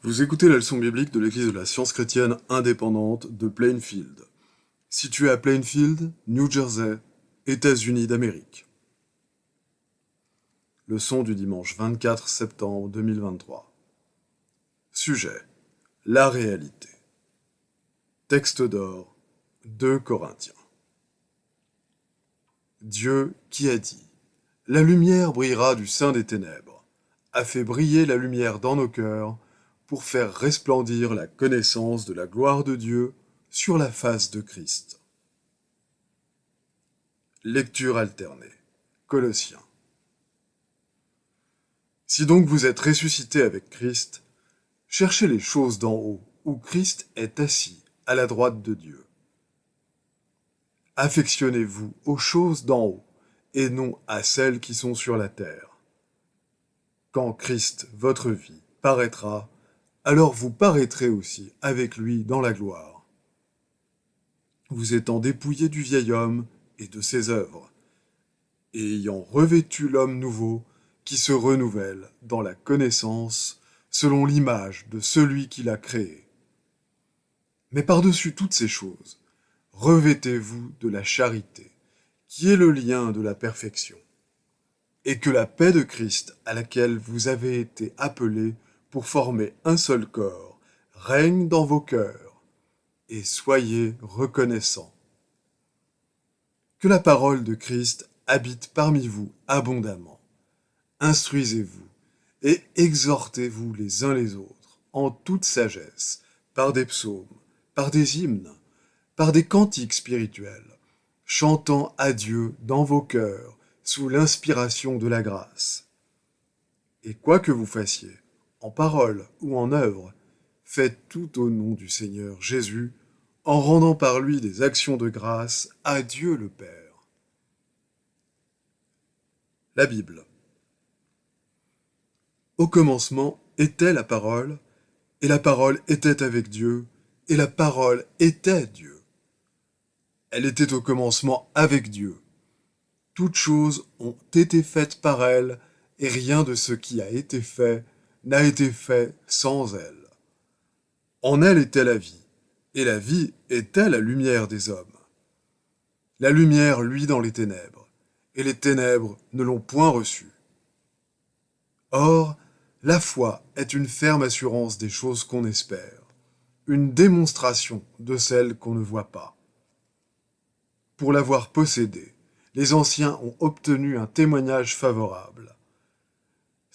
Vous écoutez la leçon biblique de l'Église de la Science chrétienne indépendante de Plainfield, située à Plainfield, New Jersey, États-Unis d'Amérique. Leçon du dimanche 24 septembre 2023. Sujet: la réalité. Texte d'or, 2 Corinthiens. Dieu qui a dit: « La lumière brillera du sein des ténèbres », a fait briller la lumière dans nos cœurs pour faire resplendir la connaissance de la gloire de Dieu sur la face de Christ. Lecture alternée. Colossiens. Si donc vous êtes ressuscités avec Christ, cherchez les choses d'en haut, où Christ est assis à la droite de Dieu. Affectionnez-vous aux choses d'en haut, et non à celles qui sont sur la terre. Quand Christ, votre vie, paraîtra, alors vous paraîtrez aussi avec lui dans la gloire. Vous étant dépouillés du vieil homme et de ses œuvres, et ayant revêtu l'homme nouveau qui se renouvelle dans la connaissance selon l'image de celui qui l'a créé. Mais par-dessus toutes ces choses, revêtez-vous de la charité, qui est le lien de la perfection, et que la paix de Christ à laquelle vous avez été appelés pour former un seul corps règne dans vos cœurs, et soyez reconnaissants. Que la parole de Christ habite parmi vous abondamment. Instruisez-vous et exhortez-vous les uns les autres en toute sagesse, par des psaumes, par des hymnes, par des cantiques spirituels, chantant à Dieu dans vos cœurs sous l'inspiration de la grâce. Et quoi que vous fassiez, en parole ou en œuvre, faites tout au nom du Seigneur Jésus, en rendant par lui des actions de grâce à Dieu le Père. La Bible. Au commencement était la parole, et la parole était avec Dieu, et la parole était Dieu. Elle était au commencement avec Dieu. Toutes choses ont été faites par elle, et rien de ce qui a été fait n'a été fait sans elle. En elle était la vie, et la vie était la lumière des hommes. La lumière luit dans les ténèbres, et les ténèbres ne l'ont point reçue. Or, la foi est une ferme assurance des choses qu'on espère, une démonstration de celles qu'on ne voit pas. Pour l'avoir possédée, les anciens ont obtenu un témoignage favorable.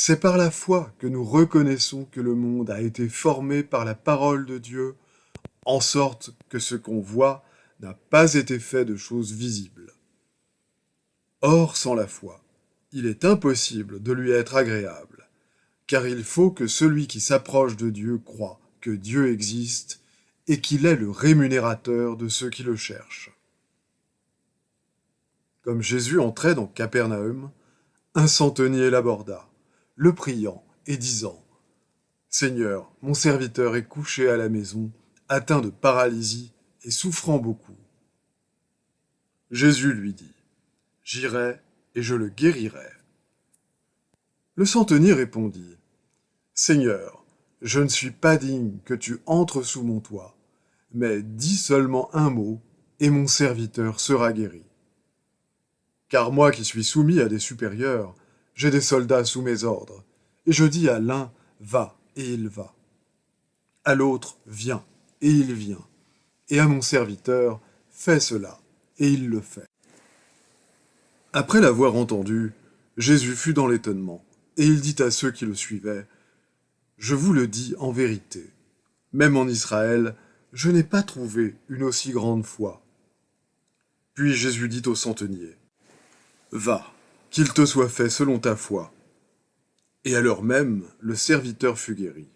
C'est par la foi que nous reconnaissons que le monde a été formé par la parole de Dieu, en sorte que ce qu'on voit n'a pas été fait de choses visibles. Or, sans la foi, il est impossible de lui être agréable, car il faut que celui qui s'approche de Dieu croie que Dieu existe et qu'il est le rémunérateur de ceux qui le cherchent. Comme Jésus entrait dans Capernaum, un centenier l'aborda, le priant et disant: « Seigneur, mon serviteur est couché à la maison, atteint de paralysie et souffrant beaucoup. » Jésus lui dit: « J'irai et je le guérirai. » Le centenier répondit: « Seigneur, je ne suis pas digne que tu entres sous mon toit, mais dis seulement un mot, et mon serviteur sera guéri. Car moi qui suis soumis à des supérieurs, j'ai des soldats sous mes ordres, et je dis à l'un: va, et il va. À l'autre: viens, et il vient. Et à mon serviteur: fais cela, et il le fait. » Après l'avoir entendu, Jésus fut dans l'étonnement, et il dit à ceux qui le suivaient: « Je vous le dis en vérité, même en Israël, je n'ai pas trouvé une aussi grande foi. » Puis Jésus dit au centenier: « Va, qu'il te soit fait selon ta foi. » Et à l'heure même, le serviteur fut guéri.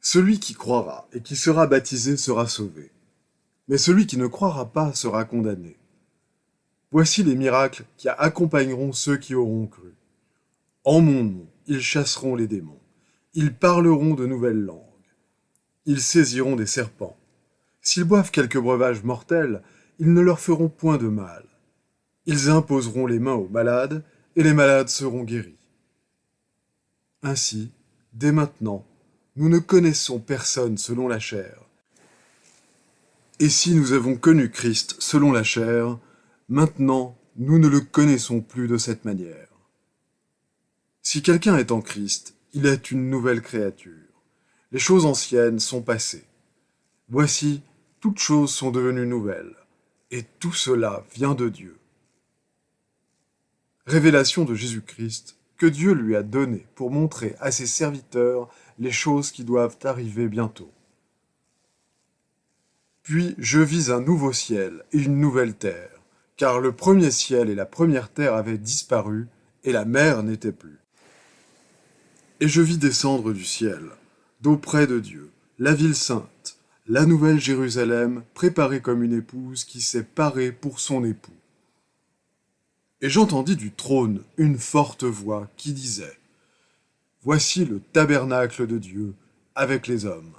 Celui qui croira et qui sera baptisé sera sauvé, mais celui qui ne croira pas sera condamné. Voici les miracles qui accompagneront ceux qui auront cru. En mon nom, ils chasseront les démons, ils parleront de nouvelles langues, ils saisiront des serpents. S'ils boivent quelques breuvages mortels, ils ne leur feront point de mal. Ils imposeront les mains aux malades, et les malades seront guéris. Ainsi, Dès maintenant, nous ne connaissons personne selon la chair. Et si nous avons connu Christ selon la chair, maintenant nous ne le connaissons plus de cette manière. Si quelqu'un est en Christ, il est une nouvelle créature. Les choses anciennes sont passées. Voici, toutes choses sont devenues nouvelles, et tout cela vient de Dieu. Révélation de Jésus-Christ que Dieu lui a donnée pour montrer à ses serviteurs les choses qui doivent arriver bientôt. Puis je vis un nouveau ciel et une nouvelle terre, car le premier ciel et la première terre avaient disparu, et la mer n'était plus. Et je vis descendre du ciel, d'auprès de Dieu, la ville sainte, la nouvelle Jérusalem, préparée comme une épouse qui s'est parée pour son époux. Et j'entendis du trône une forte voix qui disait : Voici le tabernacle de Dieu avec les hommes.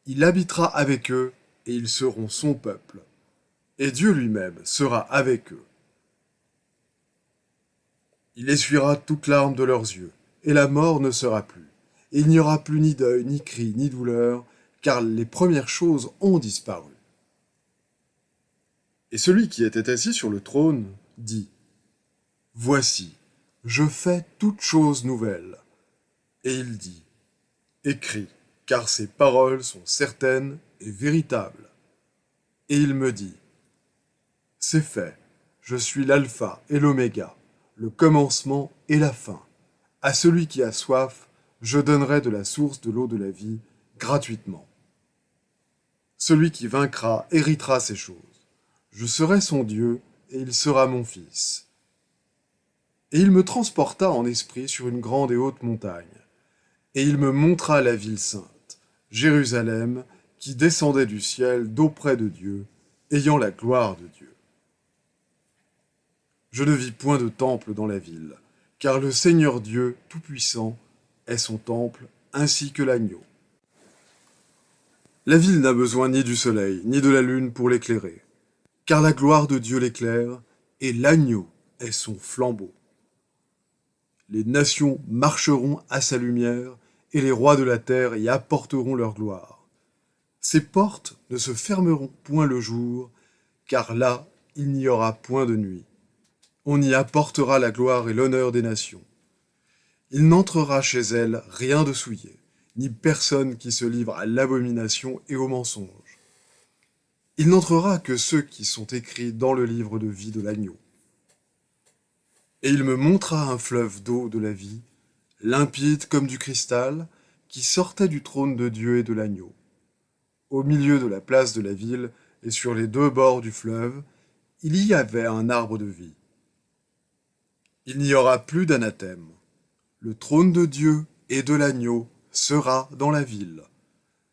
Il habitera avec eux, et ils seront son peuple. Et Dieu lui-même sera avec eux. Il essuiera toute larme de leurs yeux, et la mort ne sera plus. Et il n'y aura plus ni deuil, ni cri, ni douleur, car les premières choses ont disparu. Et celui qui était assis sur le trône dit : Voici, je fais toutes choses nouvelles. Et il dit : Écris, car ces paroles sont certaines et véritables. Et il me dit : C'est fait, je suis l'alpha et l'oméga, le commencement et la fin. À celui qui a soif, je donnerai de la source de l'eau de la vie gratuitement. Celui qui vaincra héritera ces choses. Je serai son Dieu, et il sera mon fils. Et il me transporta en esprit sur une grande et haute montagne, et il me montra la ville sainte, Jérusalem, qui descendait du ciel d'auprès de Dieu, ayant la gloire de Dieu. Je ne vis point de temple dans la ville, car le Seigneur Dieu Tout-Puissant est son temple, ainsi que l'agneau. La ville n'a besoin ni du soleil, ni de la lune pour l'éclairer, car la gloire de Dieu l'éclaire, et l'agneau est son flambeau. Les nations marcheront à sa lumière, et les rois de la terre y apporteront leur gloire. Ses portes ne se fermeront point le jour, car là il n'y aura point de nuit. On y apportera la gloire et l'honneur des nations. Il n'entrera chez elles rien de souillé, ni personne qui se livre à l'abomination et au mensonge. Il n'entrera que ceux qui sont écrits dans le livre de vie de l'agneau. Et il me montra un fleuve d'eau de la vie, limpide comme du cristal, qui sortait du trône de Dieu et de l'agneau. Au milieu de la place de la ville et sur les deux bords du fleuve, il y avait un arbre de vie. Il n'y aura plus d'anathème. Le trône de Dieu et de l'agneau sera dans la ville.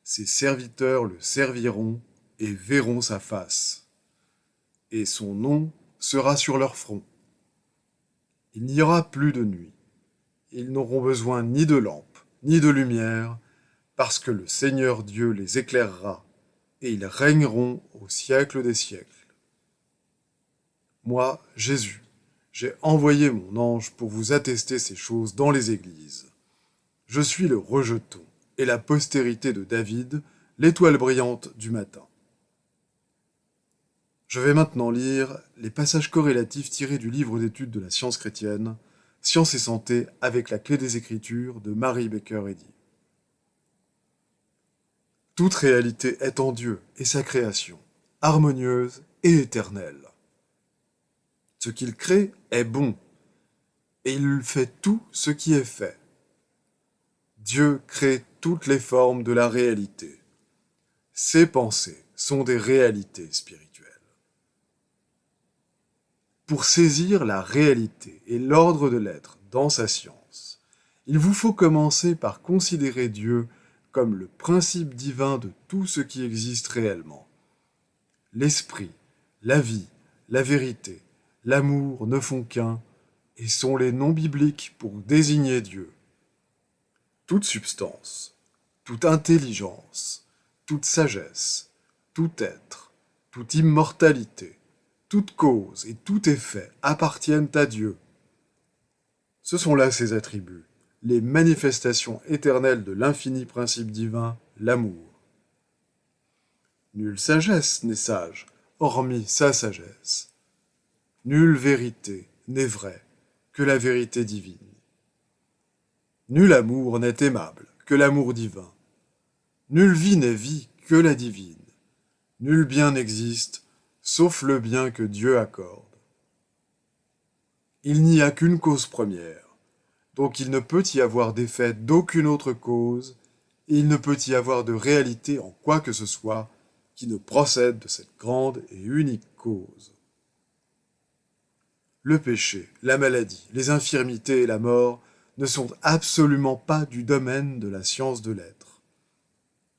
Ses serviteurs le serviront et verront sa face. Et son nom sera sur leur front. Il n'y aura plus de nuit. Ils n'auront besoin ni de lampe, ni de lumière, parce que le Seigneur Dieu les éclairera, et ils régneront au siècle des siècles. Moi, Jésus, j'ai envoyé mon ange pour vous attester ces choses dans les églises. Je suis le rejeton et la postérité de David, l'étoile brillante du matin. Je vais maintenant lire les passages corrélatifs tirés du livre d'études de la science chrétienne, Science et santé avec la clé des Écritures de Mary Baker Eddy. Toute réalité est en Dieu et sa création, harmonieuse et éternelle. Ce qu'il crée est bon, et il fait tout ce qui est fait. Dieu crée toutes les formes de la réalité. Ses pensées sont des réalités spirituelles. Pour saisir la réalité et l'ordre de l'être dans sa science, il vous faut commencer par considérer Dieu comme le principe divin de tout ce qui existe réellement. L'esprit, la vie, la vérité, l'amour ne font qu'un et sont les noms bibliques pour désigner Dieu. Toute substance, toute intelligence, toute sagesse, tout être, toute immortalité, toute cause et tout effet appartiennent à Dieu. Ce sont là ses attributs, les manifestations éternelles de l'infini principe divin, l'amour. Nulle sagesse n'est sage, hormis sa sagesse. Nulle vérité n'est vraie que la vérité divine. Nul amour n'est aimable que l'amour divin. Nulle vie n'est vie que la divine. Nul bien n'existe, sauf le bien que Dieu accorde. Il n'y a qu'une cause première, donc il ne peut y avoir d'effet d'aucune autre cause, et il ne peut y avoir de réalité en quoi que ce soit qui ne procède de cette grande et unique cause. Le péché, la maladie, les infirmités et la mort ne sont absolument pas du domaine de la science de l'être.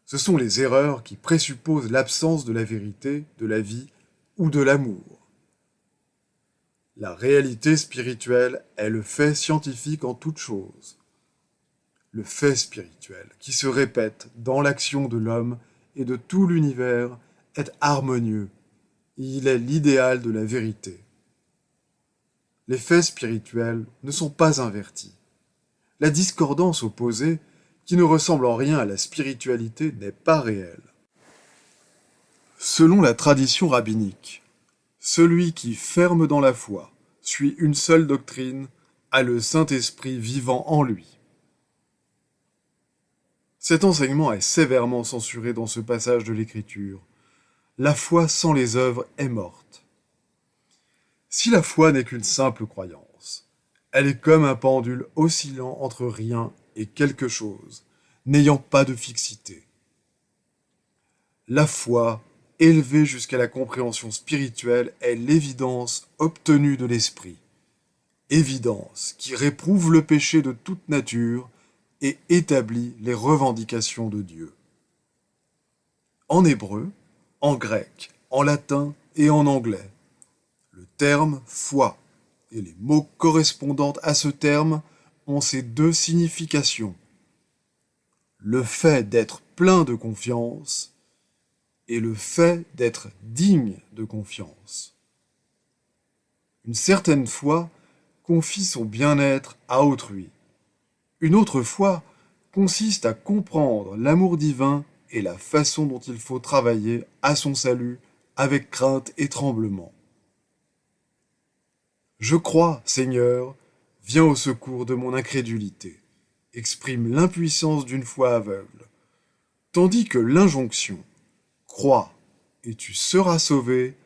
Ce sont les erreurs qui présupposent l'absence de la vérité, de la vie ou de l'amour. La réalité spirituelle est le fait scientifique en toute chose. Le fait spirituel, qui se répète dans l'action de l'homme et de tout l'univers, est harmonieux. Il est l'idéal de la vérité. Les faits spirituels ne sont pas invertis. La discordance opposée, qui ne ressemble en rien à la spiritualité, n'est pas réelle. Selon la tradition rabbinique, celui qui, ferme dans la foi, suit une seule doctrine, a le Saint-Esprit vivant en lui. Cet enseignement est sévèrement censuré dans ce passage de l'Écriture. La foi sans les œuvres est morte. Si la foi n'est qu'une simple croyance, elle est comme un pendule oscillant entre rien et quelque chose, n'ayant pas de fixité. La foi, élevée jusqu'à la compréhension spirituelle, est l'évidence obtenue de l'esprit. Évidence qui réprouve le péché de toute nature et établit les revendications de Dieu. En hébreu, en grec, en latin et en anglais, le terme foi et les mots correspondants à ce terme ont ces deux significations. Le fait d'être plein de confiance et le fait d'être digne de confiance. Une certaine foi confie son bien-être à autrui. Une autre foi consiste à comprendre l'amour divin et la façon dont il faut travailler à son salut avec crainte et tremblement. Je crois, Seigneur, viens au secours de mon incrédulité, exprime l'impuissance d'une foi aveugle, tandis que l'injonction crois et tu seras sauvé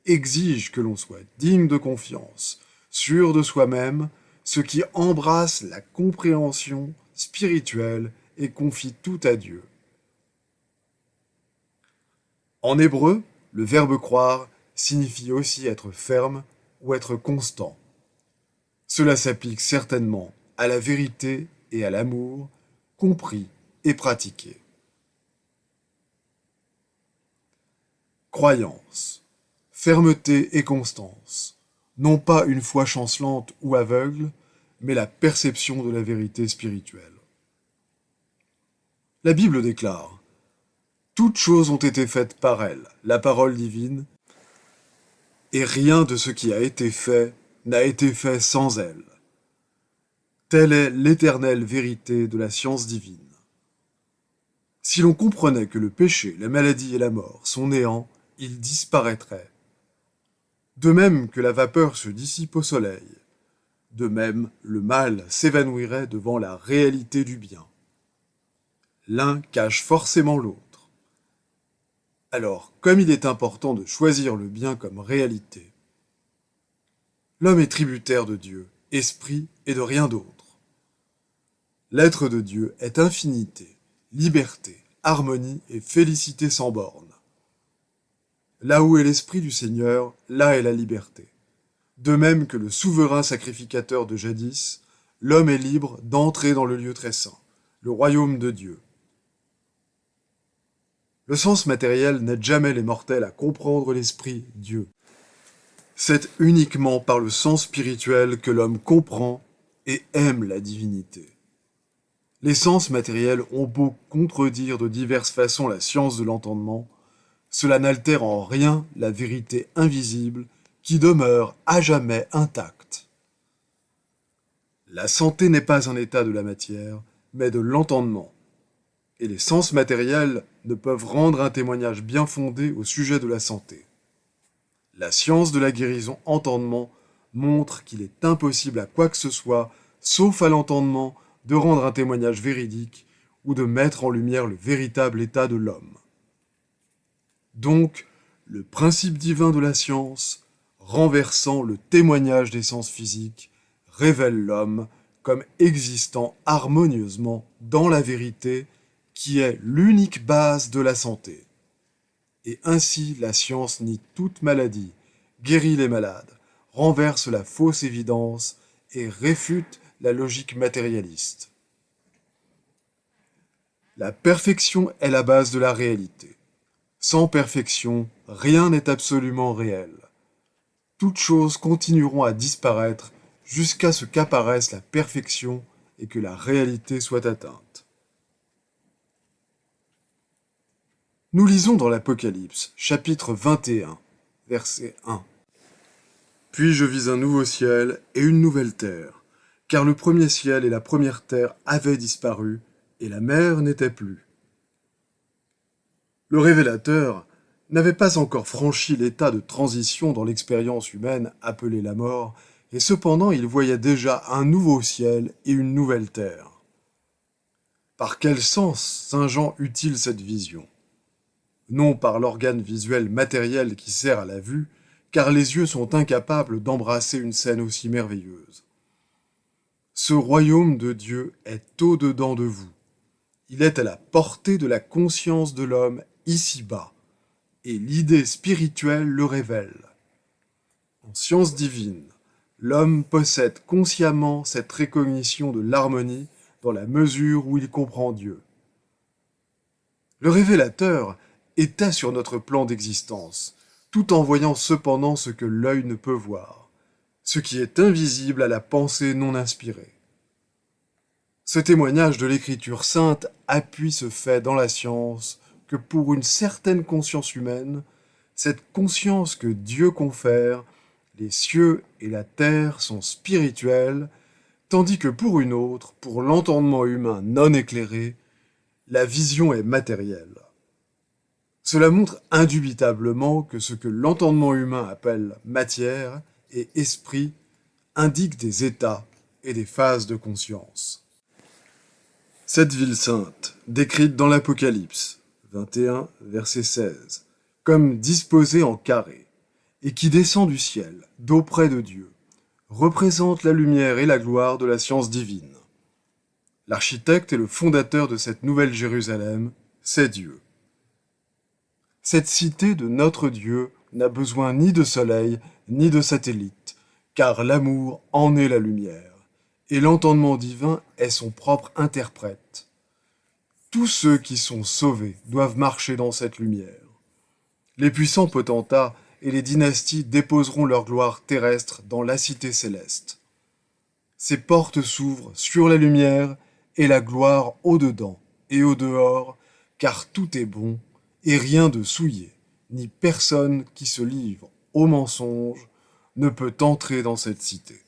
exige que l'on soit digne de confiance, sûr de soi-même, ce qui embrasse la compréhension spirituelle et confie tout à Dieu. En hébreu, le verbe croire signifie aussi être ferme ou être constant. Cela s'applique certainement à la vérité et à l'amour, compris et pratiqués. Croyance, fermeté et constance, non pas une foi chancelante ou aveugle, mais la perception de la vérité spirituelle. La Bible déclare « Toutes choses ont été faites par elle, la parole divine, et rien de ce qui a été fait n'a été fait sans elle. Telle est l'éternelle vérité de la science divine. Si l'on comprenait que le péché, la maladie et la mort sont néants, ils disparaîtraient. De même que la vapeur se dissipe au soleil, de même le mal s'évanouirait devant la réalité du bien. L'un cache forcément l'autre. Alors, comme il est important de choisir le bien comme réalité, l'homme est tributaire de Dieu, esprit et de rien d'autre. L'être de Dieu est infinité, liberté, harmonie et félicité sans bornes. Là où est l'esprit du Seigneur, là est la liberté. De même que le souverain sacrificateur de jadis, l'homme est libre d'entrer dans le lieu très saint, le royaume de Dieu. Le sens matériel n'aide jamais les mortels à comprendre l'esprit Dieu. C'est uniquement par le sens spirituel que l'homme comprend et aime la divinité. Les sens matériels ont beau contredire de diverses façons la science de l'entendement, cela n'altère en rien la vérité invisible qui demeure à jamais intacte. La santé n'est pas un état de la matière, mais de l'entendement. Et les sens matériels ne peuvent rendre un témoignage bien fondé au sujet de la santé. La science de la guérison entendement montre qu'il est impossible à quoi que ce soit, sauf à l'entendement, de rendre un témoignage véridique ou de mettre en lumière le véritable état de l'homme. Donc, le principe divin de la science, renversant le témoignage des sens physiques, révèle l'homme comme existant harmonieusement dans la vérité qui est l'unique base de la santé. Et ainsi la science nie toute maladie, guérit les malades, renverse la fausse évidence et réfute la logique matérialiste. La perfection est la base de la réalité. Sans perfection, rien n'est absolument réel. Toutes choses continueront à disparaître jusqu'à ce qu'apparaisse la perfection et que la réalité soit atteinte. Nous lisons dans l'Apocalypse, chapitre 21, verset 1. Puis je vis un nouveau ciel et une nouvelle terre, car le premier ciel et la première terre avaient disparu, et la mer n'était plus. Le révélateur n'avait pas encore franchi l'état de transition dans l'expérience humaine appelée la mort, et cependant il voyait déjà un nouveau ciel et une nouvelle terre. Par quel sens Saint Jean eut-il cette vision ? Non par l'organe visuel matériel qui sert à la vue, car les yeux sont incapables d'embrasser une scène aussi merveilleuse. Ce royaume de Dieu est au-dedans de vous. Il est à la portée de la conscience de l'homme ici-bas, et l'idée spirituelle le révèle. En science divine, l'homme possède consciemment cette recognition de l'harmonie dans la mesure où il comprend Dieu. Le révélateur était sur notre plan d'existence, tout en voyant cependant ce que l'œil ne peut voir, ce qui est invisible à la pensée non inspirée. Ce témoignage de l'Écriture sainte appuie ce fait dans la science que pour une certaine conscience humaine, cette conscience que Dieu confère, les cieux et la terre sont spirituels, tandis que pour une autre, pour l'entendement humain non éclairé, la vision est matérielle. Cela montre indubitablement que ce que l'entendement humain appelle matière et esprit indique des états et des phases de conscience. Cette ville sainte, décrite dans l'Apocalypse 21, verset 16, comme disposée en carré, et qui descend du ciel, d'auprès de Dieu, représente la lumière et la gloire de la science divine. L'architecte et le fondateur de cette nouvelle Jérusalem, c'est Dieu. Cette cité de notre Dieu n'a besoin ni de soleil, ni de satellite, car l'amour en est la lumière, et l'entendement divin est son propre interprète. Tous ceux qui sont sauvés doivent marcher dans cette lumière. Les puissants potentats et les dynasties déposeront leur gloire terrestre dans la cité céleste. Ces portes s'ouvrent sur la lumière et la gloire au-dedans et au-dehors, car tout est bon, et rien de souillé, ni personne qui se livre au mensonge ne peut entrer dans cette cité.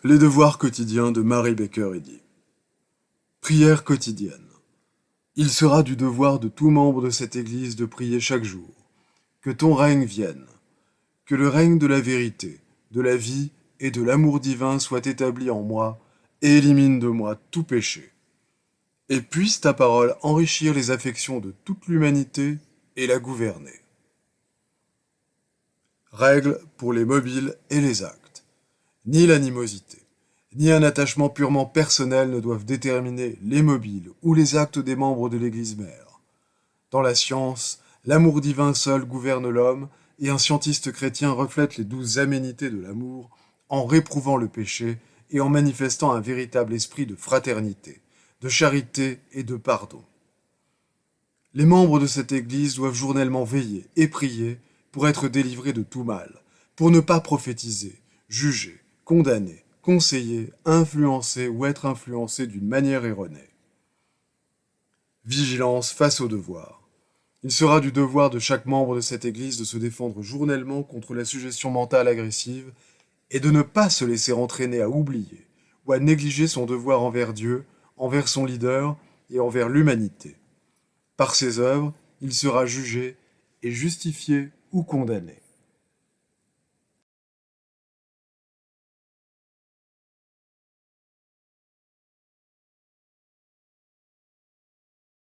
Les devoirs quotidiens de Mary Baker Eddy. Prière quotidienne. Il sera du devoir de tout membre de cette Église de prier chaque jour. Que ton règne vienne. Que le règne de la vérité, de la vie et de l'amour divin soit établi en moi et élimine de moi tout péché. Et puisse ta parole enrichir les affections de toute l'humanité et la gouverner. Règles pour les mobiles et les actes. Ni l'animosité, ni un attachement purement personnel ne doivent déterminer les mobiles ou les actes des membres de l'Église mère. Dans la science, l'amour divin seul gouverne l'homme, et un scientiste chrétien reflète les 12 aménités de l'amour en réprouvant le péché et en manifestant un véritable esprit de fraternité, de charité et de pardon. Les membres de cette Église doivent journellement veiller et prier pour être délivrés de tout mal, pour ne pas prophétiser, juger, condamner, conseiller, influencer ou être influencés d'une manière erronée. Vigilance face au devoir. Il sera du devoir de chaque membre de cette Église de se défendre journellement contre la suggestion mentale agressive et de ne pas se laisser entraîner à oublier ou à négliger son devoir envers Dieu, envers son leader et envers l'humanité. Par ses œuvres, il sera jugé et justifié ou condamné.